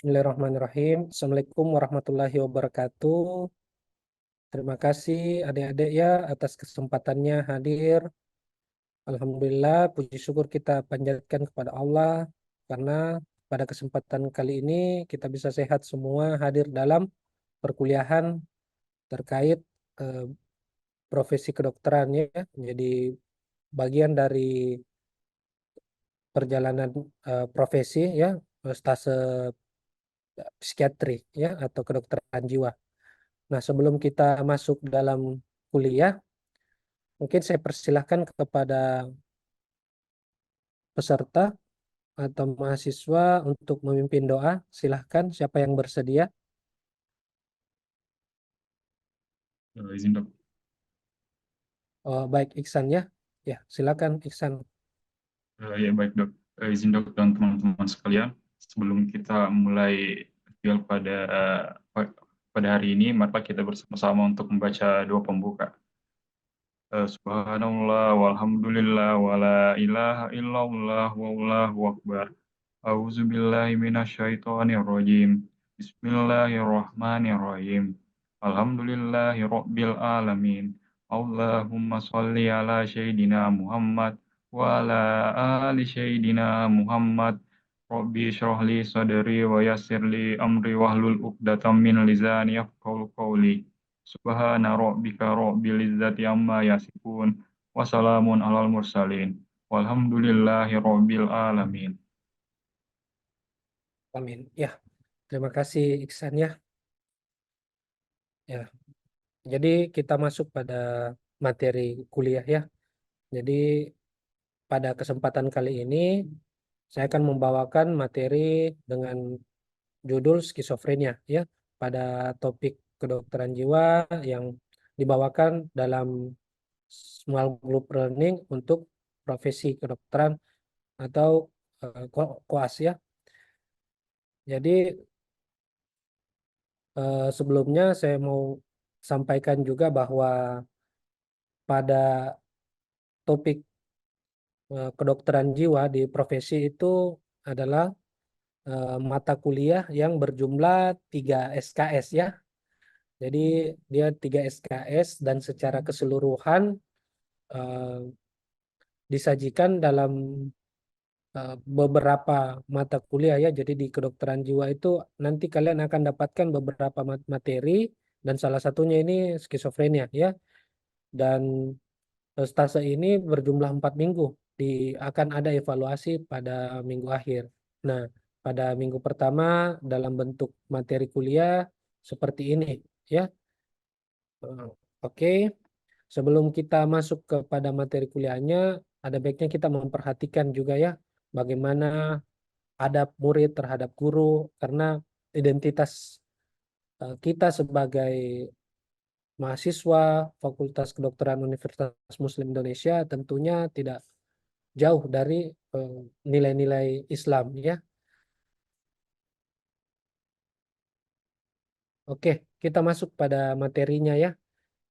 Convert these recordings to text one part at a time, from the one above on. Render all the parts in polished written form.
Bismillahirrahmanirrahim. Assalamualaikum warahmatullahi wabarakatuh. Terima kasih adik-adik ya atas kesempatannya hadir. Alhamdulillah, puji syukur kita panjatkan kepada Allah karena pada kesempatan kali ini kita bisa sehat semua hadir dalam perkuliahan terkait eh, profesi kedokteran ya. Jadi bagian dari perjalanan profesi ya, stase psikiatri ya atau kedokteran jiwa. Nah, sebelum kita masuk dalam kuliah, mungkin saya persilahkan kepada peserta atau mahasiswa untuk memimpin doa. Silahkan, siapa yang bersedia? Izin dok. Oh, baik, Iksan ya. Ya, silakan Iksan. Ya baik dok. Izin dok dan teman-teman sekalian. Sebelum kita mulai tinggal pada hari ini, mari kita bersama-sama untuk membaca doa pembuka. Subhanallah walhamdulillah wala ilaha illallah wallahu akbar. A'udzubillahi minasyaitonirrajim. Bismillahirrahmanirrahim. Alhamdulillahi rabbil alamin. Allahumma sholli ala sayyidina Muhammad wa ala ali sayyidina Muhammad. Rabbi shrah li sadri wa yassir li amri wahlul 'uqdatam min lisani yafqahu qawli. Subhana rabbika rabbil izzati amma yasifun. Wa salamun alal mursalin. Walhamdulillahi rabbil alamin. Amin. Ya, terima kasih Iksan ya. Ya, jadi kita masuk pada materi kuliah ya. Jadi pada kesempatan kali ini saya akan membawakan materi dengan judul skizofrenia ya pada topik kedokteran jiwa yang dibawakan dalam small group learning untuk profesi kedokteran atau koas ya. Jadi sebelumnya saya mau sampaikan juga bahwa pada topik kedokteran jiwa di profesi itu adalah mata kuliah yang berjumlah 3 SKS ya. Jadi dia 3 SKS dan secara keseluruhan eh, disajikan dalam beberapa mata kuliah ya. Jadi di kedokteran jiwa itu nanti kalian akan dapatkan beberapa materi dan salah satunya ini skizofrenia ya. Dan stase ini berjumlah 4 minggu. Akan ada evaluasi pada minggu akhir. Nah, pada minggu pertama dalam bentuk materi kuliah seperti ini ya. Oke, sebelum kita masuk kepada materi kuliahnya, ada baiknya kita memperhatikan juga ya bagaimana adab murid terhadap guru, karena identitas kita sebagai mahasiswa Fakultas Kedokteran Universitas Muslim Indonesia tentunya tidak jauh dari nilai-nilai Islam ya. Oke, kita masuk pada materinya ya.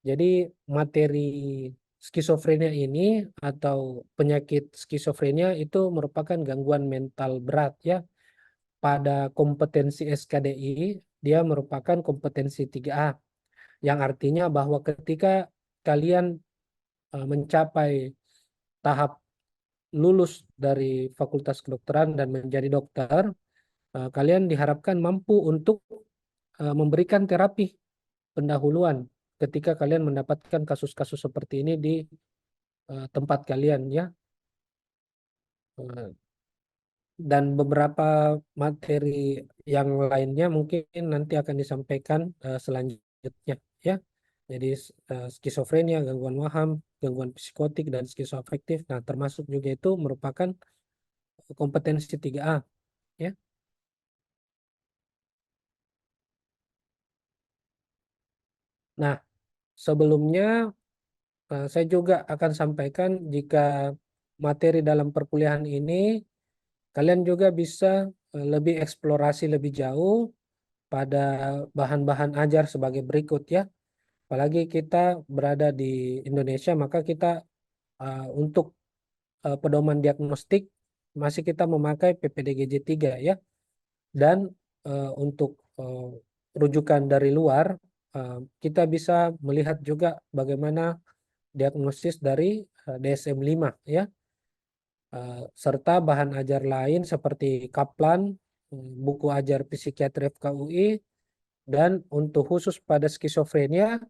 Jadi materi skizofrenia ini atau penyakit skizofrenia itu merupakan gangguan mental berat ya. Pada kompetensi SKDI dia merupakan kompetensi 3A yang artinya bahwa ketika kalian mencapai tahap lulus dari Fakultas Kedokteran dan menjadi dokter, kalian diharapkan mampu untuk memberikan terapi pendahuluan ketika kalian mendapatkan kasus-kasus seperti ini di tempat kalian ya. Dan beberapa materi yang lainnya mungkin nanti akan disampaikan selanjutnya ya. Jadi skizofrenia, gangguan waham, gangguan psikotik dan skizoafektif. Nah, termasuk juga itu merupakan kompetensi 3A ya. Nah, sebelumnya saya juga akan sampaikan jika materi dalam perkuliahan ini kalian juga bisa lebih eksplorasi lebih jauh pada bahan-bahan ajar sebagai berikut ya. Apalagi kita berada di Indonesia, maka kita untuk pedoman diagnostik masih kita memakai PPDGJ 3 ya. Dan untuk rujukan dari luar, kita bisa melihat juga bagaimana diagnosis dari DSM-5 ya, serta bahan ajar lain seperti Kaplan, buku ajar psikiatri FKUI, dan untuk khusus pada skizofrenia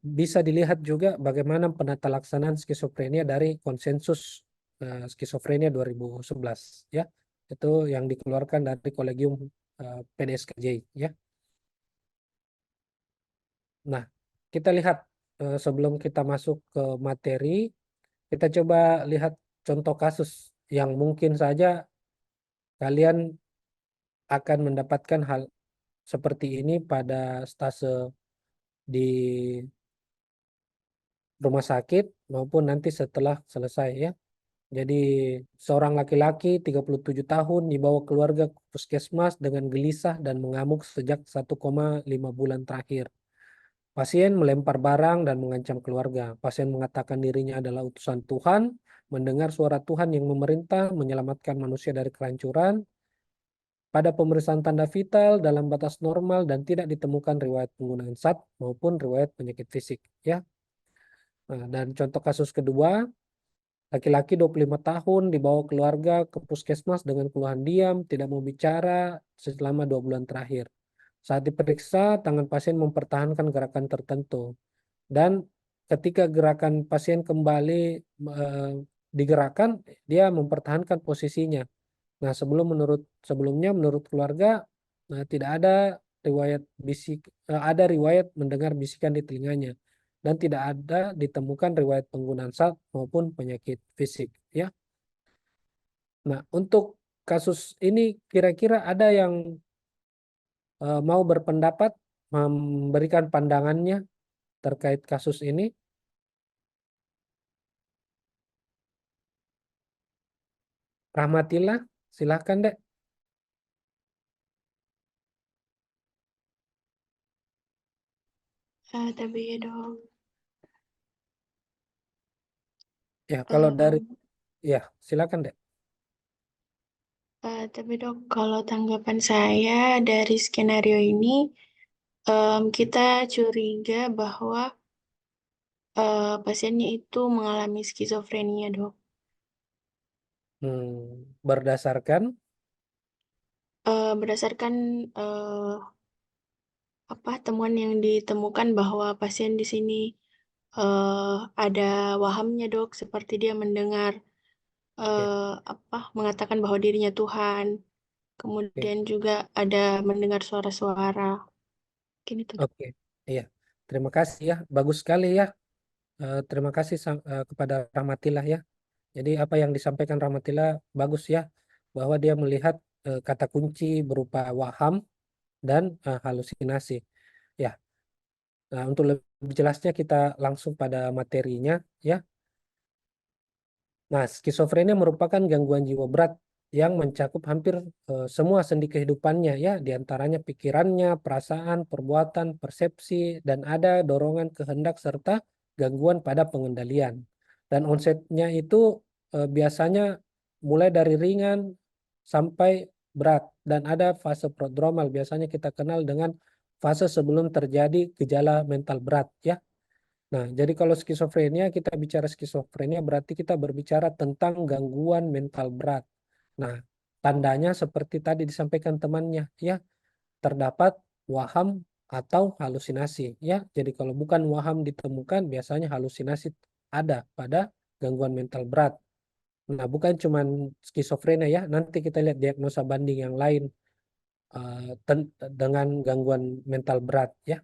bisa dilihat juga bagaimana penata laksanaan skizofrenia dari konsensus skizofrenia 2011 ya. Itu yang dikeluarkan dari Kolegium PDSKJ ya. Nah, kita lihat sebelum kita masuk ke materi, kita coba lihat contoh kasus yang mungkin saja kalian akan mendapatkan hal seperti ini pada stase di rumah sakit maupun nanti setelah selesai ya. Jadi seorang laki-laki 37 tahun dibawa keluarga ke puskesmas dengan gelisah dan mengamuk sejak 1,5 bulan terakhir. Pasien melempar barang dan mengancam keluarga. Pasien mengatakan dirinya adalah utusan Tuhan, mendengar suara Tuhan yang memerintah menyelamatkan manusia dari kehancuran. Pada pemeriksaan tanda vital dalam batas normal dan tidak ditemukan riwayat penggunaan zat maupun riwayat penyakit fisik. Ya. Nah, dan contoh kasus kedua, laki-laki 25 tahun dibawa keluarga ke puskesmas dengan keluhan diam, tidak mau bicara selama 2 bulan terakhir. Saat diperiksa, tangan pasien mempertahankan gerakan tertentu. Dan ketika gerakan pasien kembali digerakkan, dia mempertahankan posisinya. Nah, sebelumnya menurut keluarga tidak ada ada riwayat mendengar bisikan di telinganya dan tidak ada ditemukan riwayat penggunaan zat maupun penyakit fisik ya. Nah, untuk kasus ini kira-kira ada yang mau berpendapat memberikan pandangannya terkait kasus ini? Rahmatillah, silahkan Dek. Tapi ya dok, Ya, kalau dari em, ya, silakan Dek. tapi dok, kalau tanggapan saya dari skenario ini, kita curiga bahwa pasiennya itu mengalami skizofrenia dok. Berdasarkan Berdasarkan temuan yang ditemukan bahwa pasien di sini ada wahamnya dok, seperti dia mendengar ya, mengatakan bahwa dirinya Tuhan, oke. kemudian juga ada mendengar suara-suara. Mungkin itu dok. Oke, iya. Terima kasih ya, bagus sekali ya. Terima kasih kepada Rahmatillah ya. Jadi apa yang disampaikan Rahmatillah bagus ya, bahwa dia melihat kata kunci berupa waham dan halusinasi. Ya, nah, untuk lebih jelasnya kita langsung pada materinya ya. Nah, skizofrenia merupakan gangguan jiwa berat yang mencakup hampir semua sendi kehidupannya ya, diantaranya pikirannya, perasaan, perbuatan, persepsi, dan ada dorongan kehendak serta gangguan pada pengendalian. Dan onsetnya itu biasanya mulai dari ringan sampai berat dan ada fase prodromal, biasanya kita kenal dengan fase sebelum terjadi gejala mental berat ya. Nah, jadi kalau skizofrenia, kita bicara skizofrenia berarti kita berbicara tentang gangguan mental berat. Nah, tandanya seperti tadi disampaikan temannya, ya, terdapat waham atau halusinasi, ya. Jadi kalau bukan waham ditemukan, biasanya halusinasi ada pada gangguan mental berat. Nah, bukan cuma skizofrenia ya, nanti kita lihat diagnosa banding yang lain dengan gangguan mental berat, ya.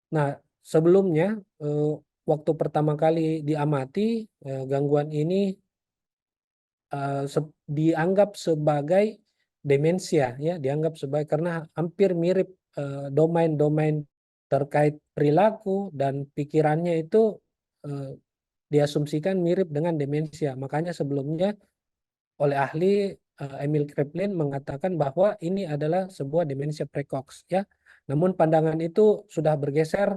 Nah, sebelumnya waktu pertama kali diamati gangguan ini dianggap sebagai demensia ya, dianggap sebagai karena hampir mirip domain-domain terkait perilaku dan pikirannya itu eh, diasumsikan mirip dengan demensia. Makanya sebelumnya oleh ahli Emil Kraepelin mengatakan bahwa ini adalah sebuah demensia precox ya. Namun pandangan itu sudah bergeser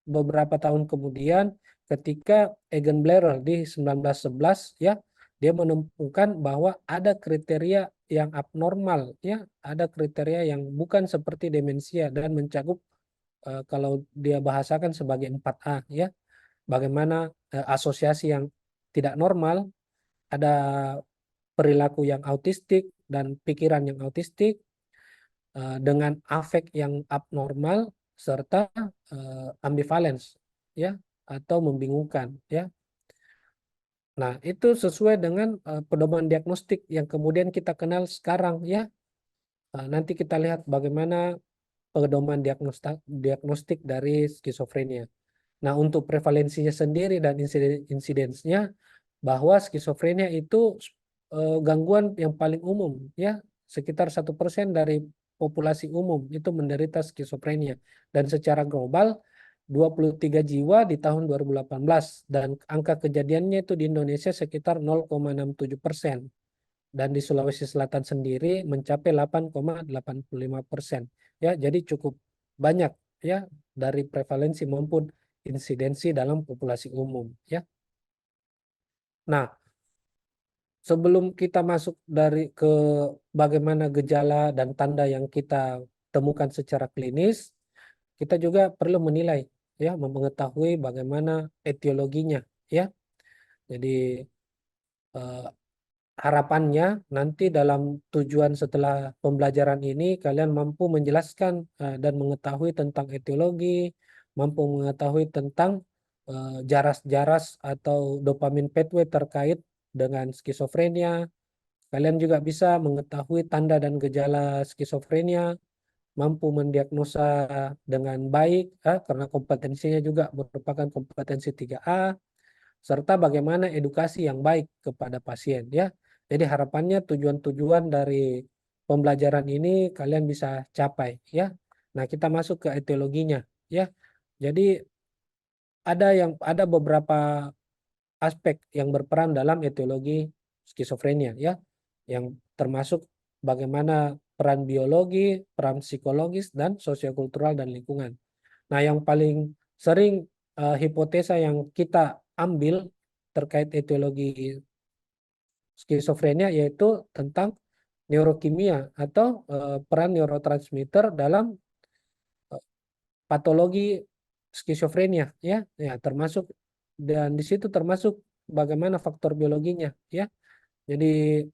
beberapa tahun kemudian ketika Egan Blair di 1911 ya, dia menemukan bahwa ada kriteria yang abnormal, ya, ada kriteria yang bukan seperti demensia dan mencakup kalau dia bahasakan sebagai 4A, ya. Bagaimana asosiasi yang tidak normal, ada perilaku yang autistik dan pikiran yang autistik, dengan afek yang abnormal serta ambivalence, ya, atau membingungkan, ya. Nah, itu sesuai dengan pedoman diagnostik yang kemudian kita kenal sekarang, ya. Nanti kita lihat bagaimana pedoman diagnostik dari skizofrenia. Nah, untuk prevalensinya sendiri dan insidensnya, bahwa skizofrenia itu gangguan yang paling umum, ya, sekitar 1% dari populasi umum itu menderita skizofrenia, dan secara global 23 jiwa di tahun 2018, dan angka kejadiannya itu di Indonesia sekitar 0,67%, dan di Sulawesi Selatan sendiri mencapai 8,85%, ya. Jadi cukup banyak, ya, dari prevalensi maupun insidensi dalam populasi umum, ya. Nah, sebelum kita masuk ke bagaimana gejala dan tanda yang kita temukan secara klinis, kita juga perlu menilai, ya, mengetahui bagaimana etiologinya, ya. Jadi harapannya nanti dalam tujuan setelah pembelajaran ini kalian mampu menjelaskan dan mengetahui tentang etiologi, mampu mengetahui tentang jaras-jaras atau dopamin pathway terkait dengan skizofrenia. Kalian juga bisa mengetahui tanda dan gejala skizofrenia, mampu mendiagnosa dengan baik, karena kompetensinya juga merupakan kompetensi 3A, serta bagaimana edukasi yang baik kepada pasien, ya. Jadi harapannya tujuan-tujuan dari pembelajaran ini kalian bisa capai, ya. Nah, kita masuk ke etiologinya, ya. Jadi ada beberapa aspek yang berperan dalam etiologi skizofrenia, ya, yang termasuk bagaimana peran biologi, peran psikologis, dan sosiokultural dan lingkungan. Nah, yang paling sering hipotesa yang kita ambil terkait etiologi skizofrenia yaitu tentang neurokimia atau peran neurotransmitter dalam patologi skizofrenia, ya, termasuk, dan di situ termasuk bagaimana faktor biologinya, ya. Jadi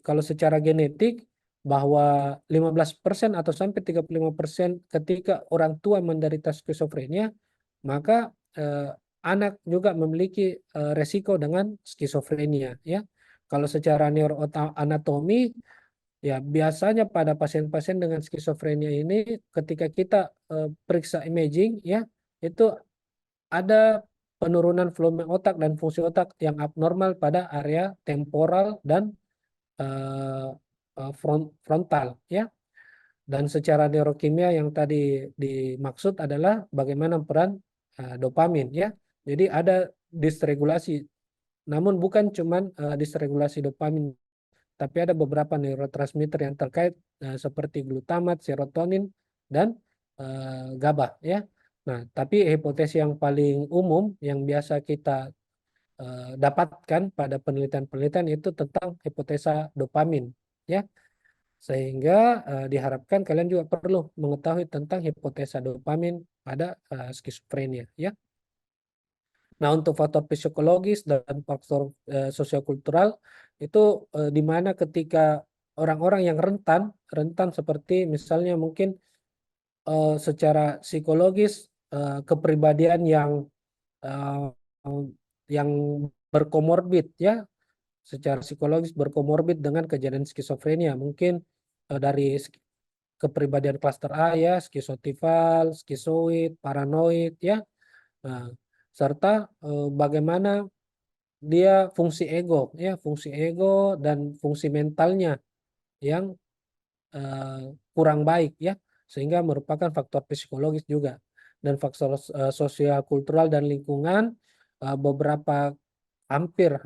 kalau secara genetik bahwa 15% atau sampai 35% ketika orang tua menderita skizofrenia, maka anak juga memiliki resiko dengan skizofrenia, ya. Kalau secara neuroanatomi, ya, biasanya pada pasien-pasien dengan skizofrenia ini ketika kita periksa imaging, ya, itu ada penurunan volume otak dan fungsi otak yang abnormal pada area temporal dan frontal, ya. Dan secara neurokimia yang tadi dimaksud adalah bagaimana peran dopamin, ya. Jadi ada dysregulasi, namun bukan cuman dysregulasi dopamin, tapi ada beberapa neurotransmitter yang terkait seperti glutamat, serotonin, dan GABA, ya. Nah, tapi hipotesis yang paling umum yang biasa kita dapatkan pada penelitian-penelitian itu tentang hipotesa dopamin, ya. Sehingga diharapkan kalian juga perlu mengetahui tentang hipotesa dopamin pada skizofrenia, ya. Nah, untuk faktor psikologis dan faktor sosiokultural itu di mana ketika orang-orang yang rentan seperti misalnya mungkin secara psikologis kepribadian uh, yang berkomorbid, ya, secara psikologis berkomorbid dengan kejadian skizofrenia, mungkin dari kepribadian klaster A, ya, skizotifal, skizoid, paranoid, ya. Nah, serta bagaimana dia fungsi ego, ya, fungsi ego dan fungsi mentalnya yang kurang baik, ya, sehingga merupakan faktor psikologis juga. Dan faktor sosial kultural dan lingkungan beberapa hampir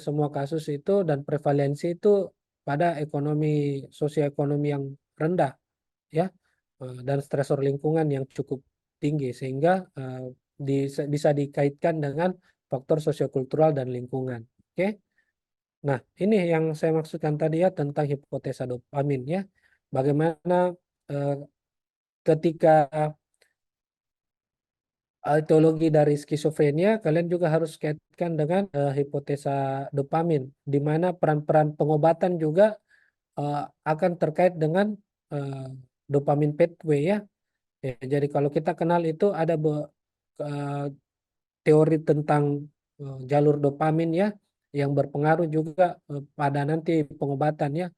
semua kasus itu dan prevalensi itu pada ekonomi sosioekonomi yang rendah, ya, dan stresor lingkungan yang cukup tinggi, sehingga bisa dikaitkan dengan faktor sosiokultural dan lingkungan. Oke. Nah, ini yang saya maksudkan tadi ya tentang hipotesa dopamin ya. Bagaimana ketika etiologi dari skizofrenia, kalian juga harus kaitkan dengan hipotesa dopamin, di mana peran-peran pengobatan juga akan terkait dengan eh, dopamin pathway ya. Ya, jadi kalau kita kenal itu ada teori tentang jalur dopamin ya, yang berpengaruh juga pada nanti pengobatan ya.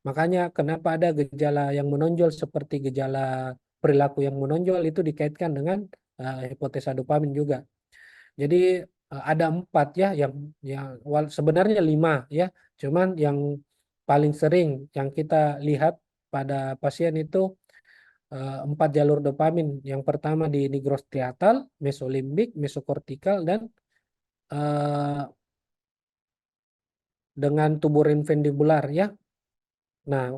Makanya kenapa ada gejala yang menonjol seperti gejala perilaku yang menonjol itu dikaitkan dengan hipotesa dopamin juga. Jadi ada 4 ya, yang sebenarnya 5 ya, cuman yang paling sering yang kita lihat pada pasien itu 4 jalur dopamin. Yang pertama di nigrostriatal, mesolimbik, mesokortikal, dan eh, dengan tuburin ventricular ya. Nah,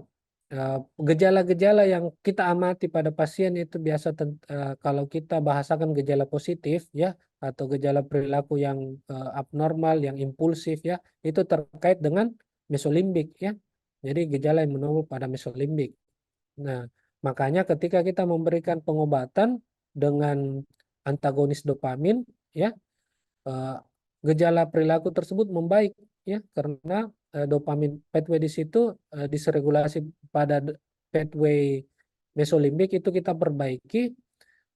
gejala-gejala yang kita amati pada pasien itu biasa kalau kita bahasakan gejala positif ya, atau gejala perilaku yang abnormal, yang impulsif ya, itu terkait dengan mesolimbik ya. Jadi gejala yang menurut pada mesolimbik. Nah, makanya ketika kita memberikan pengobatan dengan antagonis dopamin ya, eh, gejala perilaku tersebut membaik ya, karena dopamin pathway di situ disregulasi pada pathway mesolimbik itu kita perbaiki,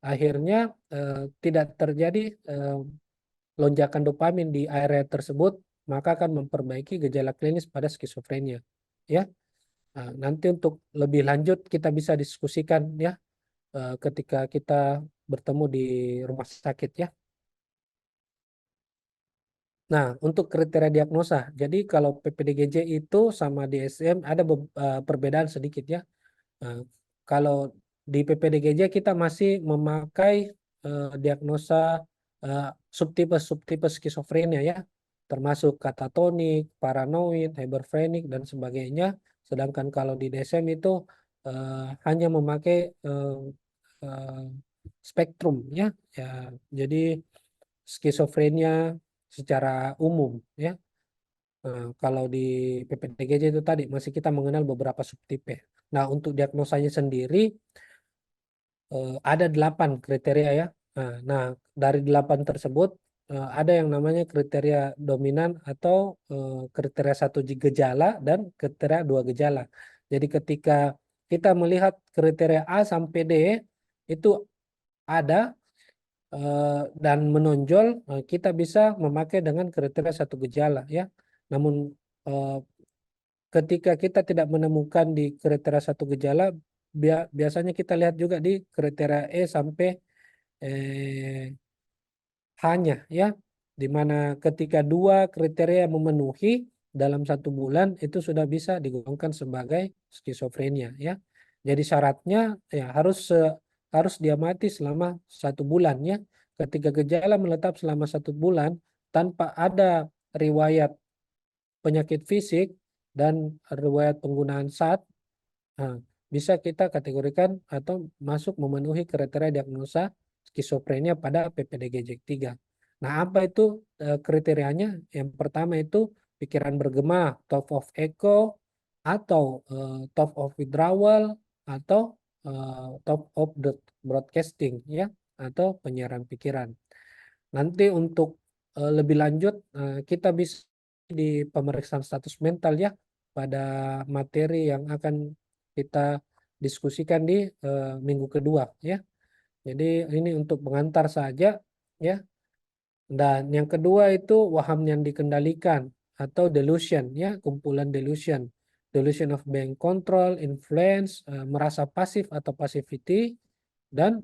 akhirnya tidak terjadi lonjakan dopamin di area tersebut, maka akan memperbaiki gejala klinis pada skizofrenia ya. Nah, nanti untuk lebih lanjut kita bisa diskusikan ya ketika kita bertemu di rumah sakit ya. Nah, untuk kriteria diagnosa, jadi kalau PPDGJ itu sama DSM ada perbedaan sedikit ya. Nah, kalau di PPDGJ kita masih memakai diagnosa eh, subtipe skizofrenia ya, termasuk katatonik, paranoid, hyperphrenic dan sebagainya. Sedangkan kalau di DSM itu hanya memakai eh, spektrum ya. Ya, jadi skizofrenia secara umum ya. Kalau di PPDGJ itu tadi masih kita mengenal beberapa subtipe. Nah, untuk diagnosanya sendiri ada 8 kriteria ya. Nah, dari 8 tersebut ada yang namanya kriteria dominan atau kriteria 1 gejala dan kriteria 2 gejala. Jadi ketika kita melihat kriteria A sampai D itu ada dan menonjol, kita bisa memakai dengan kriteria 1 gejala ya. Namun ketika kita tidak menemukan di kriteria 1 gejala, biasanya kita lihat juga di kriteria E sampai eh, hanya ya, di mana ketika 2 kriteria memenuhi dalam 1 bulan itu sudah bisa digolongkan sebagai skizofrenia ya. Jadi syaratnya ya harus diamati selama 1 bulan ya. Ketika gejala menetap selama 1 bulan tanpa ada riwayat penyakit fisik dan riwayat penggunaan SAT, nah, bisa kita kategorikan atau masuk memenuhi kriteria diagnosa skizofrenia pada PPDGJ3. Nah, apa itu kriterianya? Yang pertama itu pikiran bergema, thought of echo, atau thought of withdrawal, atau thought of broadcasting, ya, atau penyiaran pikiran. Nanti untuk lebih lanjut, kita bisa di pemeriksaan status mental ya, pada materi yang akan kita diskusikan di minggu kedua ya. Jadi ini untuk pengantar saja ya. Dan yang kedua itu waham yang dikendalikan atau delusion ya, kumpulan delusion. Delusion of being control, influence, merasa pasif atau passivity, dan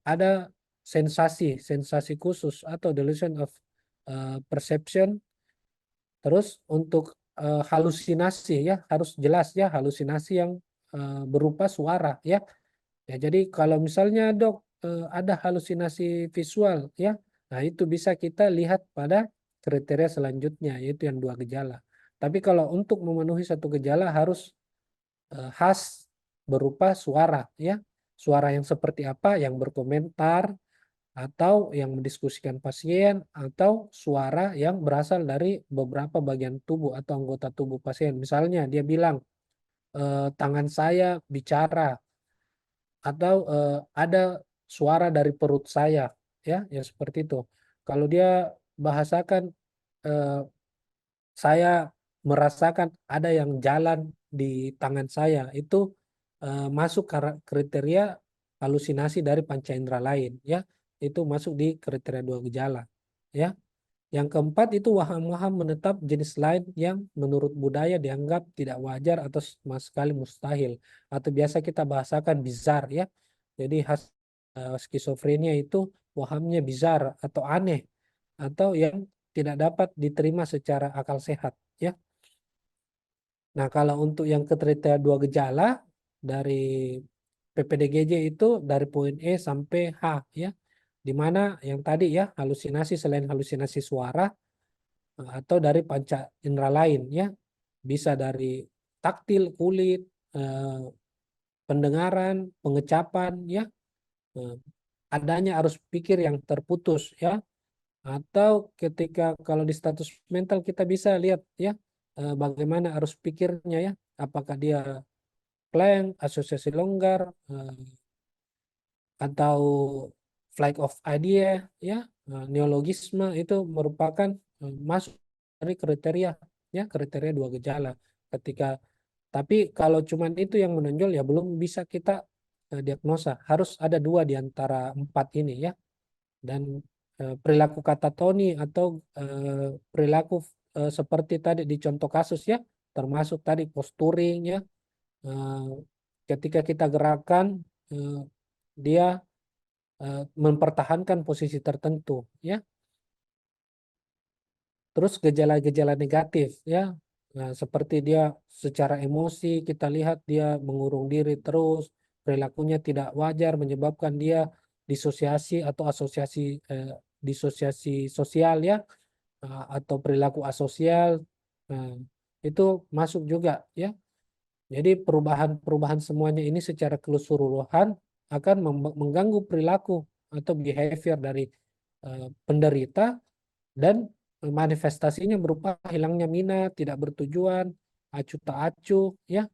ada sensasi khusus atau delusion of perception. Terus untuk halusinasi ya, harus jelas ya, halusinasi yang berupa suara ya. Ya, jadi kalau misalnya dok ada halusinasi visual ya, nah itu bisa kita lihat pada kriteria selanjutnya yaitu yang 2 gejala. Tapi kalau untuk memenuhi 1 gejala harus khas berupa suara ya. Suara yang seperti apa? Yang berkomentar, atau yang mendiskusikan pasien, atau suara yang berasal dari beberapa bagian tubuh atau anggota tubuh pasien. Misalnya dia bilang, tangan saya bicara, atau ada suara dari perut saya, ya, ya seperti itu. Kalau dia bahasakan, eh, saya merasakan ada yang jalan di tangan saya, itu masuk kriteria halusinasi dari panca indera lain, ya, itu masuk di kriteria dua gejala, ya. Yang keempat itu waham-waham menetap jenis lain yang menurut budaya dianggap tidak wajar atau sama sekali mustahil, atau biasa kita bahasakan bizar, ya. Jadi skizofrenia itu wahamnya bizar atau aneh, atau yang tidak dapat diterima secara akal sehat, ya. Nah, kalau untuk yang kriteria dua gejala dari PPDGJ itu dari poin E sampai H, ya. Di mana yang tadi, ya, halusinasi selain halusinasi suara, atau dari panca indera lain, ya, bisa dari taktil, kulit, pendengaran, pengecapan, ya, adanya arus pikir yang terputus, ya, atau ketika kalau di status mental kita bisa lihat, ya, bagaimana arus pikirnya, ya, apakah dia blank, asosiasi longgar, atau flight of idea, ya, neologisme, itu merupakan masuk dari kriteria, ya, kriteria dua gejala. Tapi kalau cuman itu yang menonjol, ya belum bisa kita diagnosa. Harus ada dua di antara empat ini, ya. Dan perilaku katatoni atau perilaku seperti tadi di contoh kasus, ya, termasuk tadi posturing, ya, eh, ketika kita gerakan, dia mempertahankan posisi tertentu, ya. Terus gejala-gejala negatif, ya. Nah, seperti dia secara emosi kita lihat dia mengurung diri terus, perilakunya tidak wajar menyebabkan dia disosiasi atau disosiasi sosial, ya, atau perilaku asosial. Nah, itu masuk juga, ya. Jadi perubahan-perubahan semuanya ini secara keseluruhan akan mengganggu perilaku atau behavior dari penderita, dan manifestasinya berupa hilangnya minat, tidak bertujuan, acuh tak acuh, ya,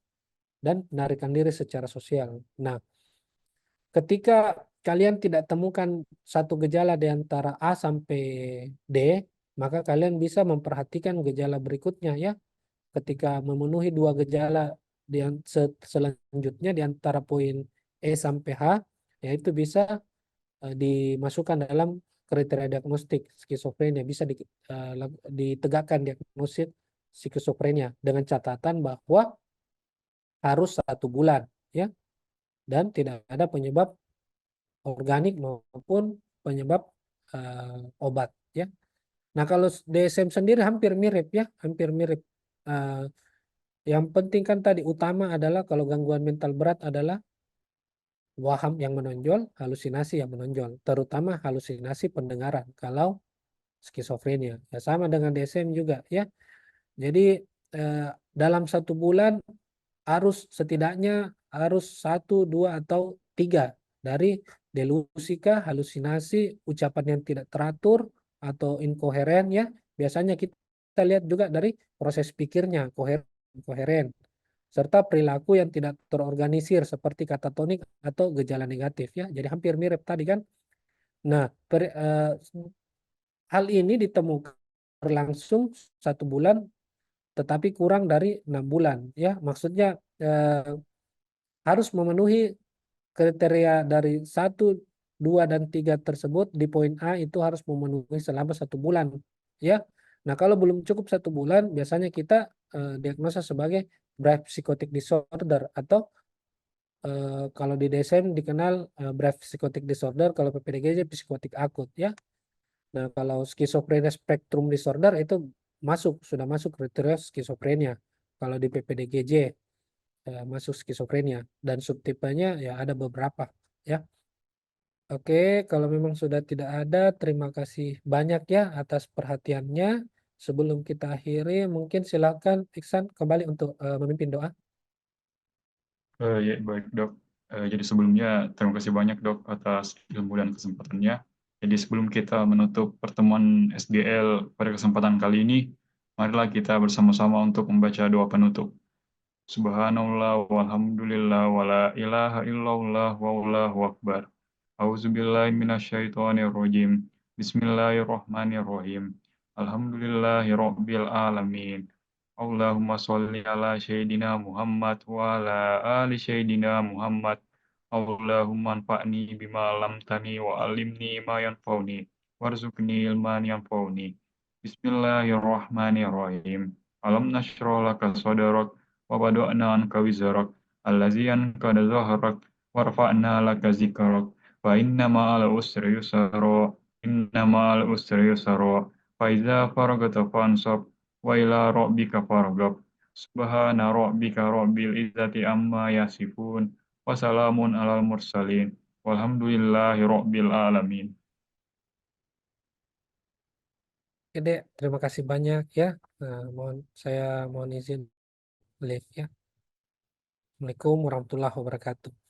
dan penarikan diri secara sosial. Nah, ketika kalian tidak temukan satu gejala di antara A sampai D, maka kalian bisa memperhatikan gejala berikutnya, ya. Ketika memenuhi dua gejala selanjutnya di antara poin E sampai H, yaitu bisa dimasukkan dalam kriteria diagnostik skizofrenia, bisa ditegakkan diagnosis skizofrenia dengan catatan bahwa harus 1 bulan, ya, dan tidak ada penyebab organik maupun penyebab obat, ya. Nah, kalau DSM sendiri hampir mirip, ya, hampir mirip. Yang penting kan tadi utama adalah kalau gangguan mental berat adalah waham yang menonjol, halusinasi yang menonjol, terutama halusinasi pendengaran kalau skizofrenia. Ya, sama dengan DSM juga, ya. Jadi dalam 1 bulan setidaknya harus 1, 2, atau 3 dari delusika, halusinasi, ucapan yang tidak teratur atau inkoheren, ya. Biasanya kita lihat juga dari proses pikirnya, koheren, serta perilaku yang tidak terorganisir seperti katatonik atau gejala negatif, ya. Jadi hampir mirip tadi kan. Nah, hal ini ditemukan berlangsung 1 bulan tetapi kurang dari 6 bulan, ya. Maksudnya harus memenuhi kriteria dari 1, 2, dan 3 tersebut di poin A itu harus memenuhi selama 1 bulan, ya. Nah, kalau belum cukup 1 bulan, biasanya kita diagnosa sebagai Brief Psychotic Disorder, atau kalau di DSM dikenal Brief Psychotic Disorder, kalau PPDGJ psikotik akut, ya. Nah, kalau skizofrenia spektrum disorder itu sudah masuk kriteria skizofrenia. Kalau di PPDGJ masuk skizofrenia, dan subtipenya ya ada beberapa, ya. Oke, kalau memang sudah tidak ada, terima kasih banyak, ya, atas perhatiannya. Sebelum kita akhiri, mungkin silakan Iksan kembali untuk memimpin doa. Ya, baik dok. Jadi sebelumnya terima kasih banyak dok atas ilmu dan kesempatannya. Jadi sebelum kita menutup pertemuan SGL pada kesempatan kali ini, marilah kita bersama-sama untuk membaca doa penutup. Subhanallah walhamdulillah wala ilaha illallah wallahu akbar. Auzubillahi minasyaitonirrajim. Bismillahirrahmanirrahim. Alhamdulillahi rabbil alamin. Allahumma sholli ala sayyidina Muhammad wa ala ali sayyidina Muhammad. Allahumma anfa'ni bima lamtani wa alimni ma yanfa'uni warzuqni ilman yanfa'uni. Bismillahirrahmanirrahim. Alam nashrah laka sadrak wa wada'na anka wizrak allazi anqadha dhahrak warfa'na laka zikrak fa inna ma'al usri yusra inna ma'al usri yusra fa idza faragta fansab wa ila rabbika farghab. Subhana rabbika rabbil izzati amma yasifun wa salamun alal mursalin walhamdulillahi rabbil alamin. Oke, Dek, terima kasih banyak ya. Saya mohon izin live ya. Assalamualaikum warahmatullahi wabarakatuh.